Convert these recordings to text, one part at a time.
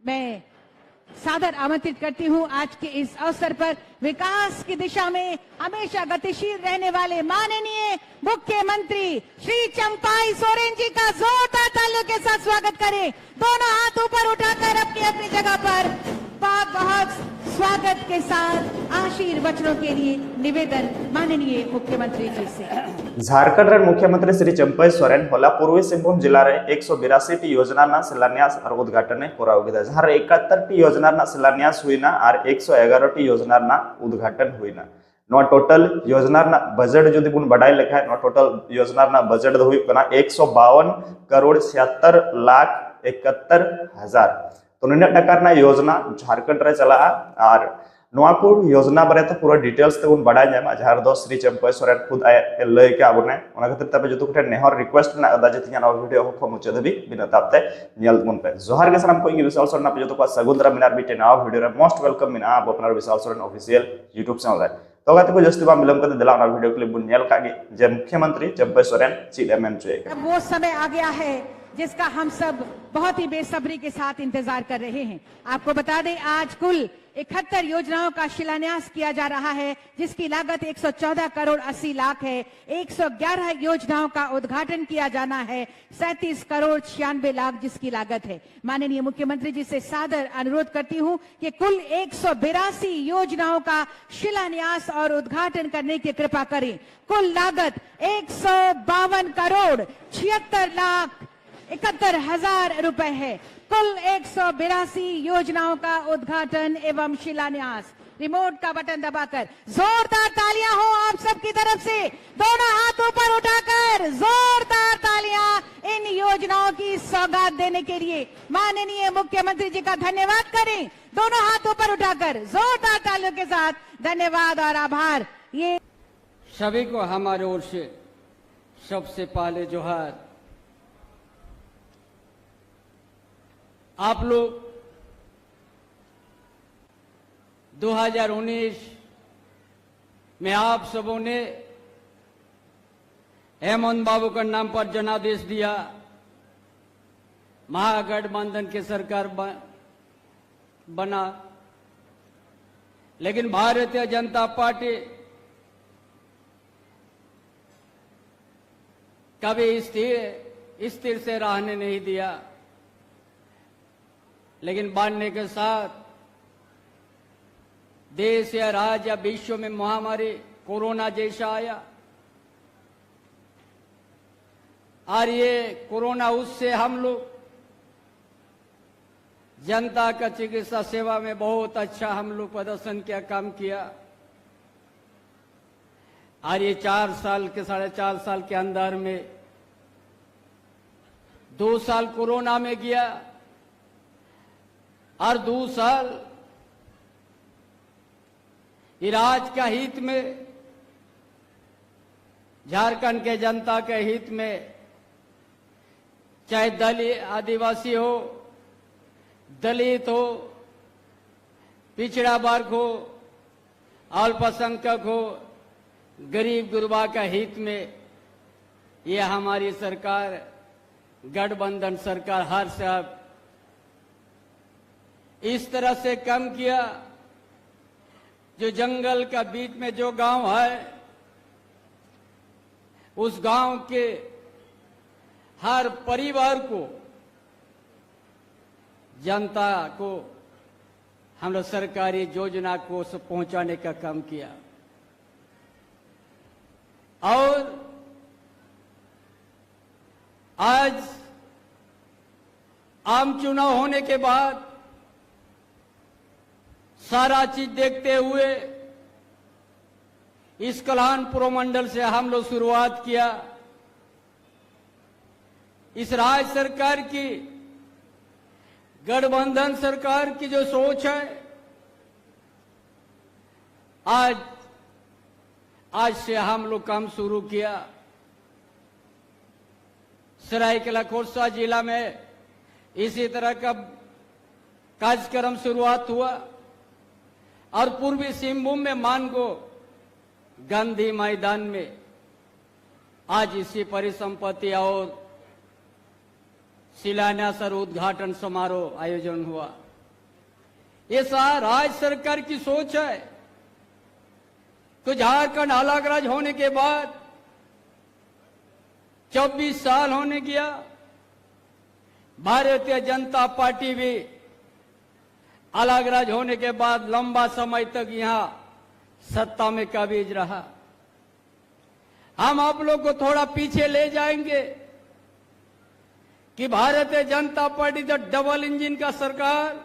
मैं सादर आमंत्रित करती हूं आज के इस अवसर पर विकास की दिशा में हमेशा गतिशील रहने वाले माननीय मुख्यमंत्री श्री चंपाई सोरेन जी का जोरदार तालियों के साथ स्वागत करें। दोनों हाथ ऊपर उठाकर अपनी अपनी जगह पर बहुत स्वागत के साथ आशीर्वचनों के लिए निवेदन माननीय मुख्यमंत्री जी से। झारखंड मुख्यमंत्री श्री चंपाई सोरेन होला पूर्वी सिंहभूम जिला रे 182 टी योजना शिलान्यास और उद्घाटन कोराव कीधा। जहां 71 टी योजना शिलान्यास हुईना और 111 टी योजना उद्घाटन हुईना। नो टोटल योजना बजट जुदी बुन बढ़ाई लेखा नो टोटल योजना बजट हुई कना 152 करोड़ 76 लाख 71 हजार। तो निना टकार योजना झारखंड रे चला और नोआ को योजना बारे तो पूरा डिटेल्स ते उन बढ़ाई जामा जहार दो श्री चंपाई सोरेन खुद आए लय के आबने ओना खातिर तबे जतो कुटे नेहर रिक्वेस्ट ना अदा जति ना वीडियो को मुचे दबी बिना तापते नेल मन पे जोहार के सलाम कोई विशाल सोरेन पे जतो को सगुंदरा मिनार बिटे ना वीडियो रे मोस्ट वेलकम मिना आप अपना विशाल सोरेन ऑफिशियल YouTube चैनल रे तो गाते को जस्ती बा मिलम कते दिला ना वीडियो क्लिप बुन नेल कागे जे मुख्यमंत्री चंपाई सोरेन सीएम चुए अब वो समय आ गया है जिसका हम सब बहुत ही बेसब्री के साथ इंतजार कर रहे हैं। आपको बता दें आज कुल 71 योजनाओं का शिलान्यास किया जा रहा है जिसकी लागत 114 करोड़ 80 लाख है। 111 योजनाओं का उद्घाटन किया जाना है। 37 करोड़ 96 लाख जिसकी लागत है। माननीय मुख्यमंत्री जी से सादर अनुरोध करती हूं कि कुल 182 योजनाओं का शिलान्यास और उद्घाटन करने की कृपा करें। कुल लागत 152 करोड़ 76 लाख 71 हजार रुपए है। कुल 182 योजनाओं का उद्घाटन एवं शिलान्यास। रिमोट का बटन दबाकर जोरदार तालियां हो आप सबकी तरफ से। दोनों हाथ ऊपर उठाकर जोरदार तालियां इन योजनाओं की सौगात देने के लिए माननीय मुख्यमंत्री जी का धन्यवाद करें। दोनों हाथ ऊपर उठाकर जोरदार तालियों के साथ धन्यवाद और आभार। ये सभी को हमारे ओर से सबसे पहले जोहार। आप लोग 2019 में आप सबों ने हेमंत बाबू का नाम पर जनादेश दिया। महागठबंधन की सरकार बना, लेकिन भारतीय जनता पार्टी कभी स्थिर से रहने नहीं दिया। लेकिन बढ़ने के साथ देश या राज्य या विश्व में महामारी कोरोना जैसा आया और ये कोरोना उससे हम लोग जनता का चिकित्सा सेवा में बहुत अच्छा हम लोग प्रदर्शन किया, काम किया। और ये 4 साल के 4.5 साल के अंदर में 2 साल कोरोना में गया और 2 साल इलाज का हित में, झारखंड के जनता के हित में, चाहे दलित आदिवासी हो, दलित हो, पिछड़ा वर्ग हो, अल्पसंख्यक हो, गरीब गुरबा का हित में ये हमारी सरकार गठबंधन सरकार हर साल इस तरह से कम किया। जो जंगल का बीच में जो गांव है उस गांव के हर परिवार को, जनता को हम लोग सरकारी योजना को पहुंचाने का काम किया। और आज आम चुनाव होने के बाद सारा चीज देखते हुए इस कल्याण पुरोमंडल से हम लोग शुरुआत किया। इस राज्य सरकार की, गठबंधन सरकार की जो सोच है, आज से हम लोग काम शुरू किया। सरायकेला खोरसा जिला में इसी तरह का कार्यक्रम शुरुआत हुआ और पूर्वी सिंहभूम में मानगो गांधी मैदान में आज इसी परिसंपत्ति और शिलान्यास और उद्घाटन समारोह आयोजन हुआ। ये राज्य सरकार की सोच है। तो झारखंड अलग राज्य होने के बाद 24 साल होने गया, भारतीय जनता पार्टी भी अलग राज्य होने के बाद लंबा समय तक यहां सत्ता में काबिज रहा। हम आप लोग को थोड़ा पीछे ले जाएंगे कि भारतीय जनता पार्टी जो डबल इंजन का सरकार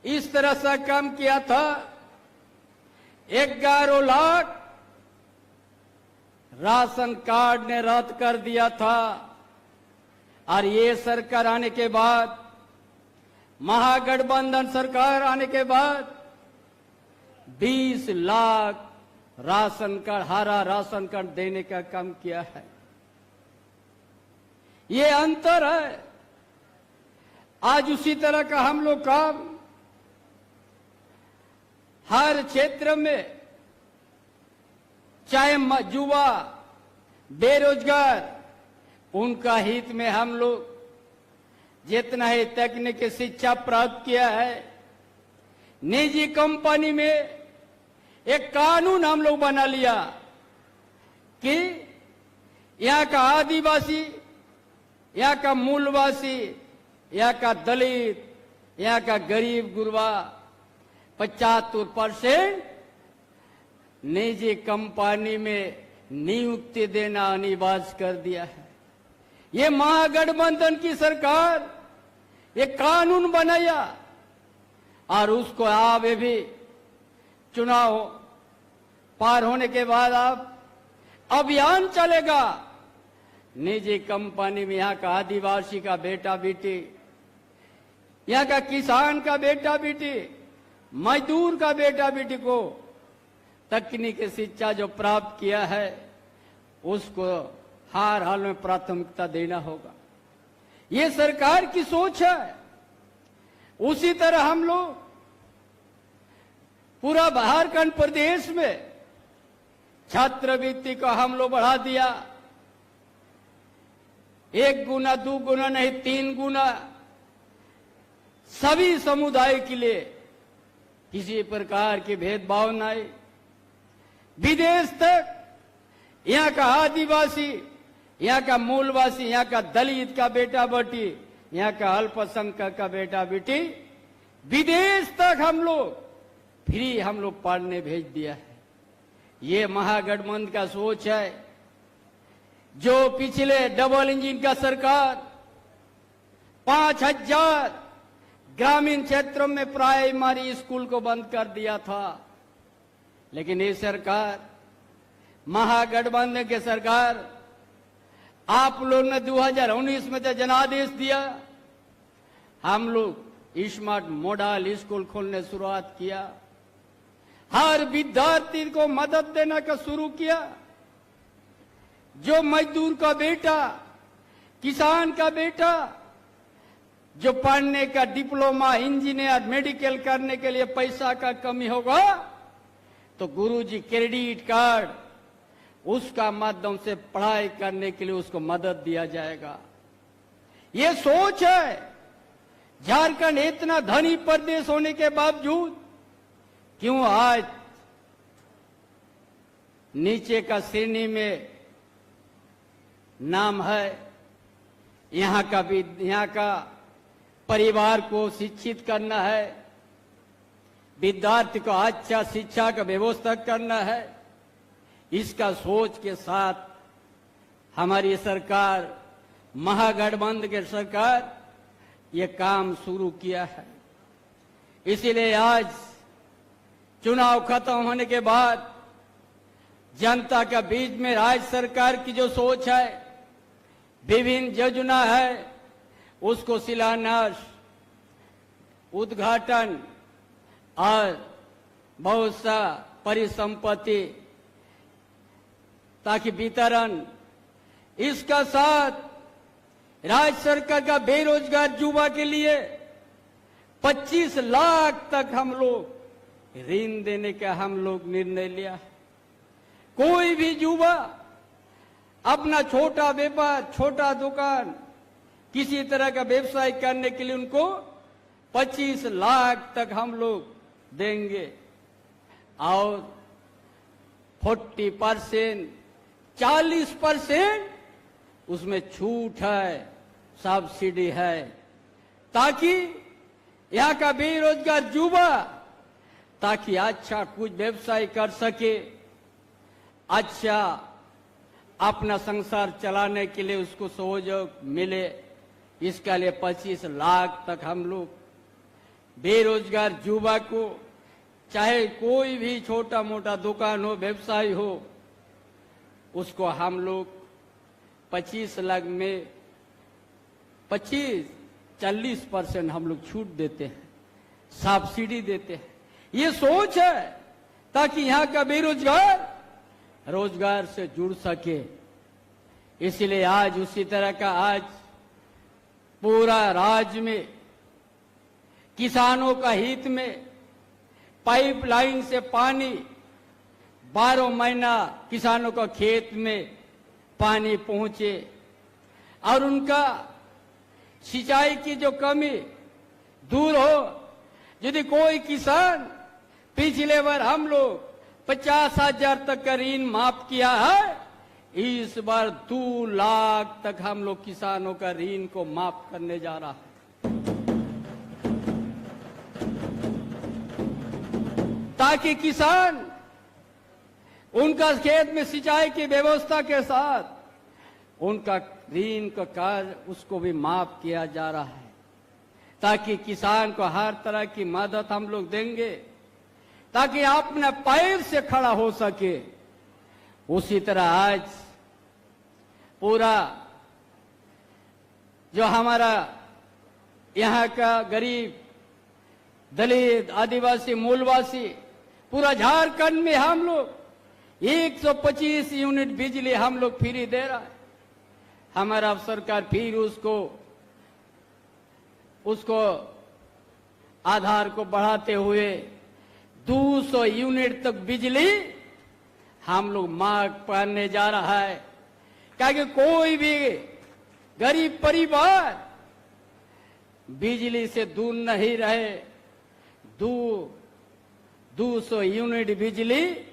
इस तरह से काम किया था, 11 लाख राशन कार्ड ने रद्द कर दिया था। और ये सरकार आने के बाद, महागठबंधन सरकार आने के बाद 20 लाख राशन कार्ड, हरा राशन कार्ड देने का काम किया है। ये अंतर है। आज उसी तरह का हम लोग काम हर क्षेत्र में, चाहे युवा, बेरोजगार, उनका हित में हम लोग जितना ही तकनीकी शिक्षा प्राप्त किया है। निजी कंपनी में एक कानून हम लोग बना लिया कि यहाँ का आदिवासी, यहाँ का मूलवासी, यहाँ का दलित, यहाँ का गरीब गुरबा 75% निजी कंपनी में नियुक्ति देना अनिवार्य कर दिया है। ये महागठबंधन की सरकार ये कानून बनाया और उसको आगे भी चुनाव पार होने के बाद अब अभियान चलेगा। निजी कंपनी में यहाँ का आदिवासी का बेटा बेटी, यहाँ का किसान का बेटा बेटी, मजदूर का बेटा बेटी को तकनीकी शिक्षा जो प्राप्त किया है उसको हर हाल में प्राथमिकता देना होगा। ये सरकार की सोच है। उसी तरह हम लोग पूरा झारखंड प्रदेश में छात्रवृत्ति को हम लोग बढ़ा दिया। 1 गुना 2 गुना नहीं 3 गुना, सभी समुदाय के लिए किसी प्रकार की भेदभाव नहीं। विदेश तक यहाँ का आदिवासी, यहाँ का मूलवासी, यहाँ का दलित का बेटा बेटी, यहाँ का अल्पसंख्यक का बेटा बेटी विदेश तक हम लोग फ्री हम लोग पढ़ने भेज दिया है। ये महागठबंधन का सोच है। जो पिछले डबल इंजन का सरकार 5000 ग्रामीण क्षेत्रों में प्राइमरी स्कूल को बंद कर दिया था, लेकिन ये सरकार, महागठबंधन की सरकार, आप लोग ने 2019 में तो जनादेश दिया, हम लोग स्मार्ट मॉडल स्कूल खोलने शुरुआत किया, हर विद्यार्थी को मदद देना का शुरू किया। जो मजदूर का बेटा, किसान का बेटा जो पढ़ने का डिप्लोमा, इंजीनियर, मेडिकल करने के लिए पैसा का कमी होगा तो गुरुजी क्रेडिट कार्ड उसका माध्यम से पढ़ाई करने के लिए उसको मदद दिया जाएगा। ये सोच है। झारखंड इतना धनी प्रदेश होने के बावजूद क्यों आज नीचे का श्रेणी में नाम है। यहाँ का परिवार को शिक्षित करना है, विद्यार्थी को अच्छा शिक्षा का व्यवस्था करना है। इसका सोच के साथ हमारी सरकार, महागठबंधन की सरकार ये काम शुरू किया है। इसीलिए आज चुनाव खत्म होने के बाद जनता के बीच में राज्य सरकार की जो सोच है, विभिन्न योजना है, उसको शिलान्यास, उद्घाटन और बहुत सा परिसंपत्ति ताकि वितरण, इसका साथ राज्य सरकार का बेरोजगार युवा के लिए 25 लाख तक हम लोग ऋण देने का हम लोग निर्णय लिया। कोई भी युवा अपना छोटा व्यापार, छोटा दुकान, किसी तरह का व्यवसाय करने के लिए उनको 25 लाख तक हम लोग देंगे और 40%, 40% उसमें छूट है, सब्सिडी है, ताकि यहाँ का बेरोजगार युवा ताकि अच्छा कुछ व्यवसाय कर सके, अच्छा अपना संसार चलाने के लिए उसको सहयोग मिले। इसके लिए 25 लाख तक हम लोग बेरोजगार युवा को, चाहे कोई भी छोटा मोटा दुकान हो, व्यवसाय हो, उसको हम लोग 25 लाख में 40% हम लोग छूट देते हैं, सब्सिडी देते हैं। ये सोच है ताकि यहाँ का बेरोजगार रोजगार से जुड़ सके। इसलिए आज उसी तरह का आज पूरा राज्य में किसानों का हित में पाइपलाइन से पानी 12 महीना किसानों का खेत में पानी पहुंचे और उनका सिंचाई की जो कमी दूर हो। यदि कोई किसान, पिछले बार हम लोग 50,000 तक का ऋण माफ किया है, इस बार 2 लाख तक हम लोग किसानों का ऋण को माफ करने जा रहा है, ताकि किसान उनका खेत में सिंचाई की व्यवस्था के साथ उनका ऋण का कार्य उसको भी माफ किया जा रहा है, ताकि किसान को हर तरह की मदद हम लोग देंगे ताकि अपने पैर से खड़ा हो सके। उसी तरह आज पूरा जो हमारा यहाँ का गरीब, दलित, आदिवासी, मूलवासी, पूरा झारखंड में हम लोग 125 यूनिट बिजली हम लोग फ्री दे रहा है। हमारा सरकार फिर उसको आधार को बढ़ाते हुए 200 यूनिट तक बिजली हम लोग मांग करने जा रहा है, क्योंकि कोई भी गरीब परिवार बिजली से दूर नहीं रहे। 200 यूनिट बिजली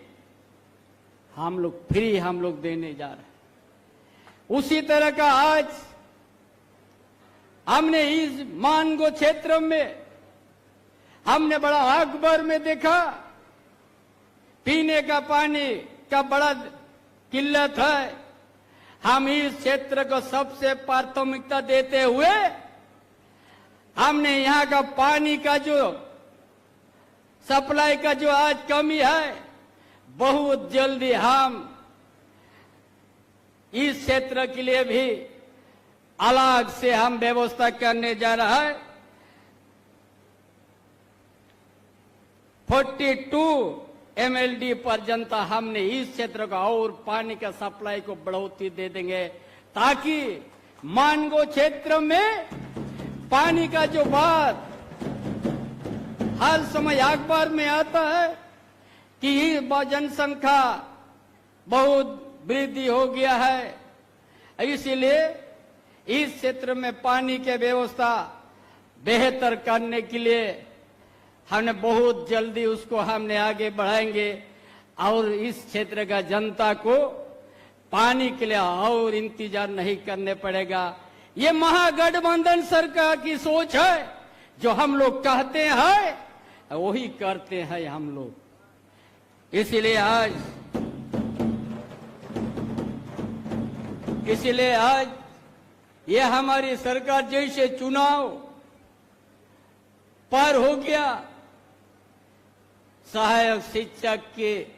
हम लोग फ्री हम लोग देने जा रहे हैं। उसी तरह का आज हमने इस मानगो क्षेत्र में हमने बड़ा अकबर में देखा, पीने का पानी का बड़ा किल्लत है। हम इस क्षेत्र को सबसे प्राथमिकता देते हुए हमने यहाँ का पानी का जो सप्लाई का जो आज कमी है, बहुत जल्दी हम इस क्षेत्र के लिए भी अलग से हम व्यवस्था करने जा रहा है। 42 MLD पर जनता हमने इस क्षेत्र को और पानी का सप्लाई को बढ़ोतरी दे देंगे, ताकि मानगो क्षेत्र में पानी का जो बात हर समय अखबार में आता है कि जनसंख्या बहुत वृद्धि हो गया है, इसीलिए इस क्षेत्र में पानी के व्यवस्था बेहतर करने के लिए हमने बहुत जल्दी उसको हमने आगे बढ़ाएंगे और इस क्षेत्र का जनता को पानी के लिए और इंतजार नहीं करने पड़ेगा। ये महागठबंधन सरकार की सोच है, जो हम लोग कहते हैं वही करते हैं हम लोग। इसीलिए आज ये हमारी सरकार जैसे चुनाव पार हो गया, सहायक शिक्षक की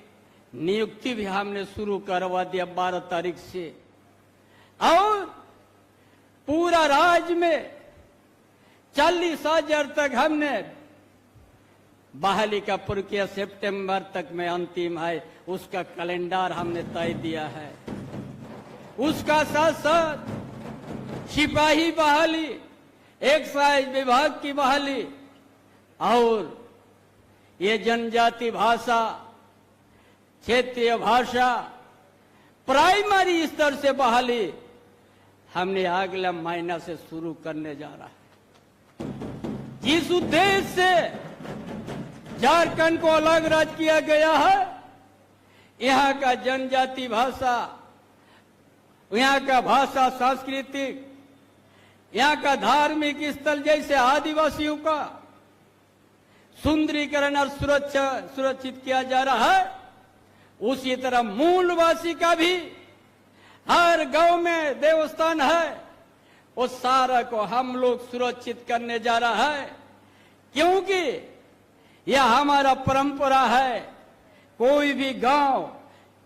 नियुक्ति भी हमने शुरू करवा दिया 12 तारीख से, और पूरा राज्य में 40,000 तक हमने बहाली का प्रक्रिया सितंबर तक में अंतिम है, उसका कैलेंडर हमने तय दिया है। उसका साथ साथ सिपाही बहाली, एक्साइज विभाग की बहाली और ये जनजाति भाषा, क्षेत्रीय भाषा, प्राइमरी स्तर से बहाली हमने अगला महीना से शुरू करने जा रहा है। जिस उद्देश्य से झारखंड को अलग राज्य किया गया है, यहाँ का जनजाति भाषा, यहाँ का भाषा सांस्कृतिक, यहाँ का धार्मिक स्थल जैसे आदिवासियों का सुंदरीकरण और सुरक्षित किया जा रहा है, उसी तरह मूलवासी का भी हर गांव में देवस्थान है, वो सारा को हम लोग सुरक्षित करने जा रहा है, क्योंकि यह हमारा परंपरा है। कोई भी गांव,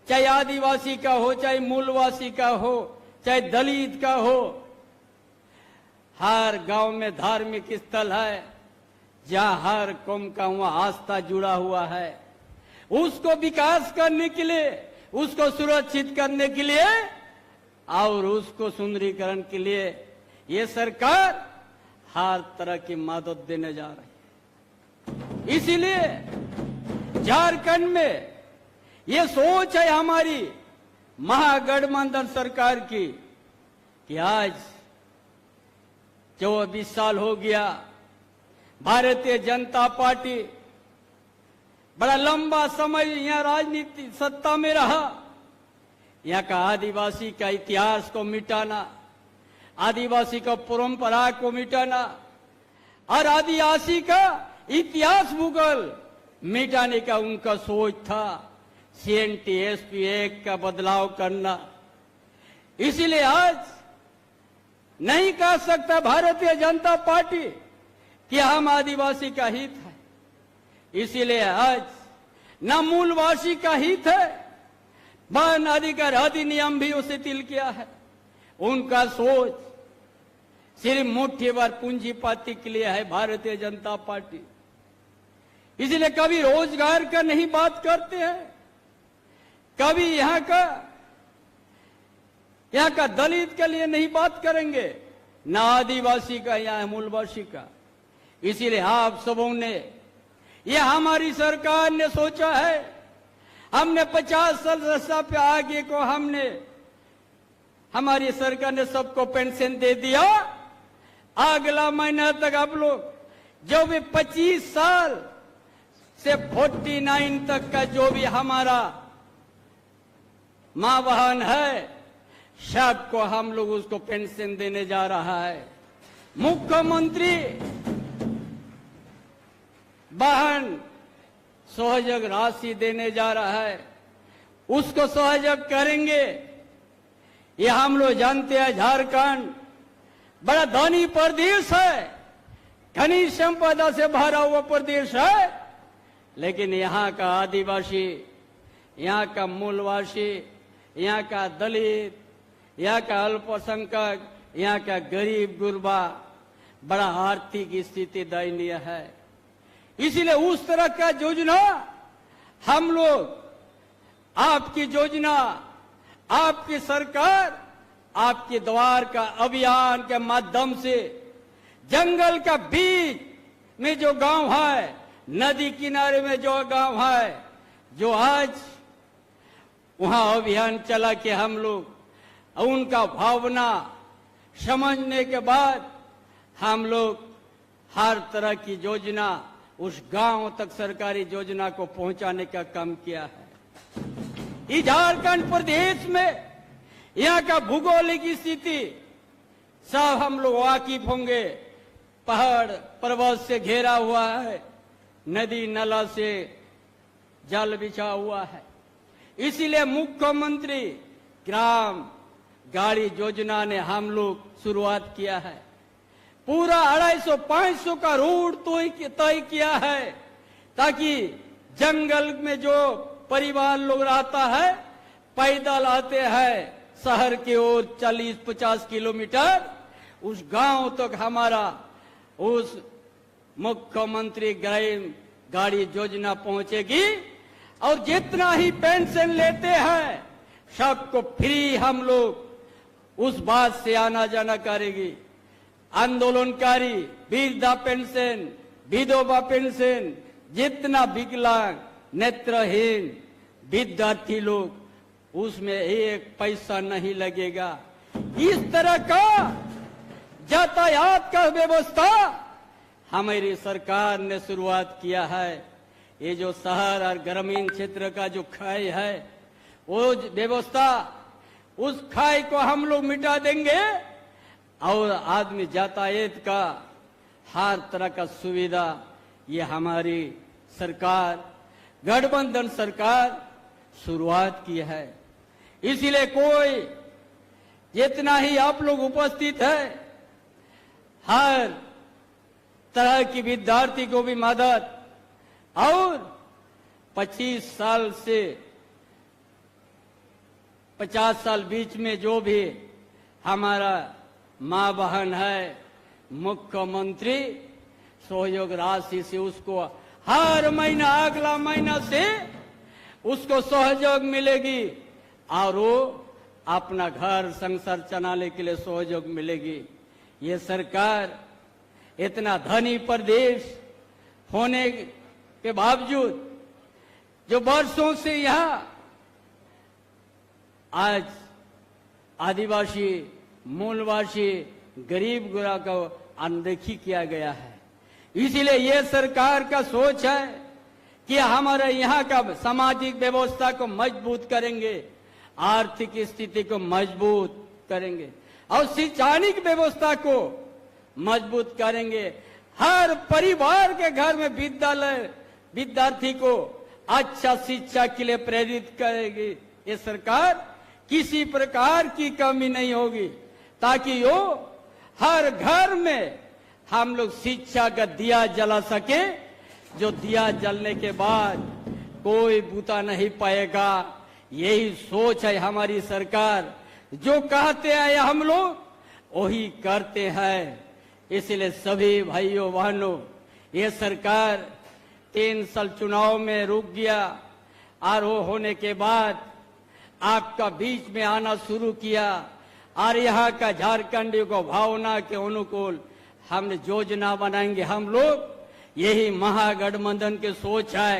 चाहे आदिवासी का हो, चाहे मूलवासी का हो, चाहे दलित का हो, हर गांव में धार्मिक स्थल है जहां हर कौम का वहां आस्था जुड़ा हुआ है। उसको विकास करने के लिए, उसको सुरक्षित करने के लिए और उसको सुंदरीकरण के लिए ये सरकार हर तरह की मदद देने जा रही है। इसीलिए झारखंड में ये सोच है हमारी महागठबंधन सरकार की कि आज 24 साल हो गया, भारतीय जनता पार्टी बड़ा लंबा समय यहाँ राजनीति सत्ता में रहा। यहाँ का आदिवासी का इतिहास को मिटाना, आदिवासी का परंपरा को मिटाना और आदिवासी का इतिहास भूगोल मिटाने का उनका सोच था। CNTSP एक्ट का बदलाव करना। इसीलिए आज नहीं कह सकता भारतीय जनता पार्टी कि हम आदिवासी का हित है। इसीलिए आज न मूलवासी का हित है, वन अधिकार अधिनियम भी उसे तिल किया है। उनका सोच सिर्फ मुट्ठी भर पूंजीपति के लिए है भारतीय जनता पार्टी। इसलिए कभी रोजगार का नहीं बात करते हैं, कभी यहाँ का दलित के लिए नहीं बात करेंगे, ना आदिवासी का या मूलवासी का। इसीलिए आप सबों ने, ये हमारी सरकार ने सोचा है, हमने 50 साल पे आगे को हमने, हमारी सरकार ने सबको पेंशन दे दिया। अगला महीना तक आप लोग जो भी 25 साल से 49 तक का जो भी हमारा मां बहन है, सबको हम लोग उसको पेंशन देने जा रहा है। मुख्यमंत्री बहन सहयोग राशि देने जा रहा है, उसको सहयोग करेंगे। ये हम लोग जानते हैं झारखंड बड़ा धनी प्रदेश है, खनिज संपदा से भरा हुआ प्रदेश है, लेकिन यहाँ का आदिवासी, यहाँ का मूलवासी, यहाँ का दलित, यहाँ का अल्पसंख्यक, यहाँ का गरीब गुरबा बड़ा आर्थिक स्थिति दयनीय है। इसीलिए उस तरह का योजना हम लोग, आपकी योजना, आपकी सरकार, आपके द्वार का अभियान के माध्यम से जंगल का बीच में जो गांव है, नदी किनारे में जो गांव है, जो आज वहां अभियान चला के हम लोग उनका भावना समझने के बाद हम लोग हर तरह की योजना उस गांव तक सरकारी योजना को पहुंचाने का काम किया है। इस झारखंड प्रदेश में यहाँ का भूगोलिक स्थिति सब हम लोग वाकिफ होंगे। पहाड़ पर्वत से घेरा हुआ है, नदी नाला से जल बिछा हुआ है। इसीलिए मुख्यमंत्री ग्राम गाड़ी योजना ने हम लोग शुरुआत किया है। पूरा 250-500 का रूट तय किया है, ताकि जंगल में जो परिवार लोग रहता है, पैदल आते हैं शहर की ओर 40-50 किलोमीटर, उस गांव तक हमारा उस मुख्यमंत्री ग्राम गाड़ी योजना पहुंचेगी। और जितना ही पेंशन लेते हैं सबको फ्री हम लोग उस बात से आना जाना करेगी। आंदोलनकारी वृद्धा पेंशन, विधवा पेंशन, जितना विकलांग, नेत्रहीन विद्यार्थी लोग, उसमें एक पैसा नहीं लगेगा। इस तरह का यातायात का व्यवस्था हमारी सरकार ने शुरुआत किया है। ये जो शहर और ग्रामीण क्षेत्र का जो खाई है, वो व्यवस्था, उस खाई को हम लोग मिटा देंगे और आदमी यातायात का हर तरह का सुविधा ये हमारी सरकार, गठबंधन सरकार शुरुआत की है। इसलिए कोई जितना ही आप लोग उपस्थित है, हर तरह की विद्यार्थी को भी मदद और 25 साल से 50 साल बीच में जो भी हमारा माँ बहन है, मुख्यमंत्री सहयोग राशि से उसको हर महीना, अगला महीना से उसको सहयोग मिलेगी और वो अपना घर संसार चलाने के लिए सहयोग मिलेगी। ये सरकार इतना धनी प्रदेश होने के बावजूद जो वर्षों से यहाँ आज आदिवासी, मूलवासी, गरीब गुरा को अनदेखी किया गया है। इसीलिए ये सरकार का सोच है कि हमारे यहाँ का सामाजिक व्यवस्था को मजबूत करेंगे, आर्थिक स्थिति को मजबूत करेंगे और शैक्षणिक व्यवस्था को मजबूत करेंगे। हर परिवार के घर में विद्यालय, विद्यार्थी को अच्छा शिक्षा के लिए प्रेरित करेगी। ये सरकार किसी प्रकार की कमी नहीं होगी ताकि वो हर घर में हम लोग शिक्षा का दिया जला सके, जो दिया जलने के बाद कोई बूता नहीं पाएगा। यही सोच है हमारी सरकार। जो कहते हैं हम लोग वही करते हैं। इसलिए सभी भाइयों बहनों, ये सरकार 3 साल चुनाव में रुक गया और वो होने के बाद आपका बीच में आना शुरू किया और यहाँ का झारखंडी को भावना के अनुकूल हमने योजना बनाएंगे। हम लोग यही महागठबंधन की सोच है।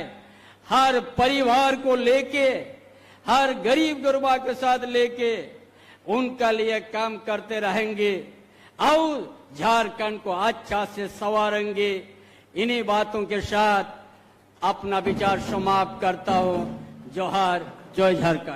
हर परिवार को लेके, हर गरीब गुरबा के साथ लेके उनका लिए काम करते रहेंगे और झारखंड को अच्छा से संवारेंगे। इन्हीं बातों के साथ अपना विचार समाप्त करता हूँ। जोहार, जय झारखंड।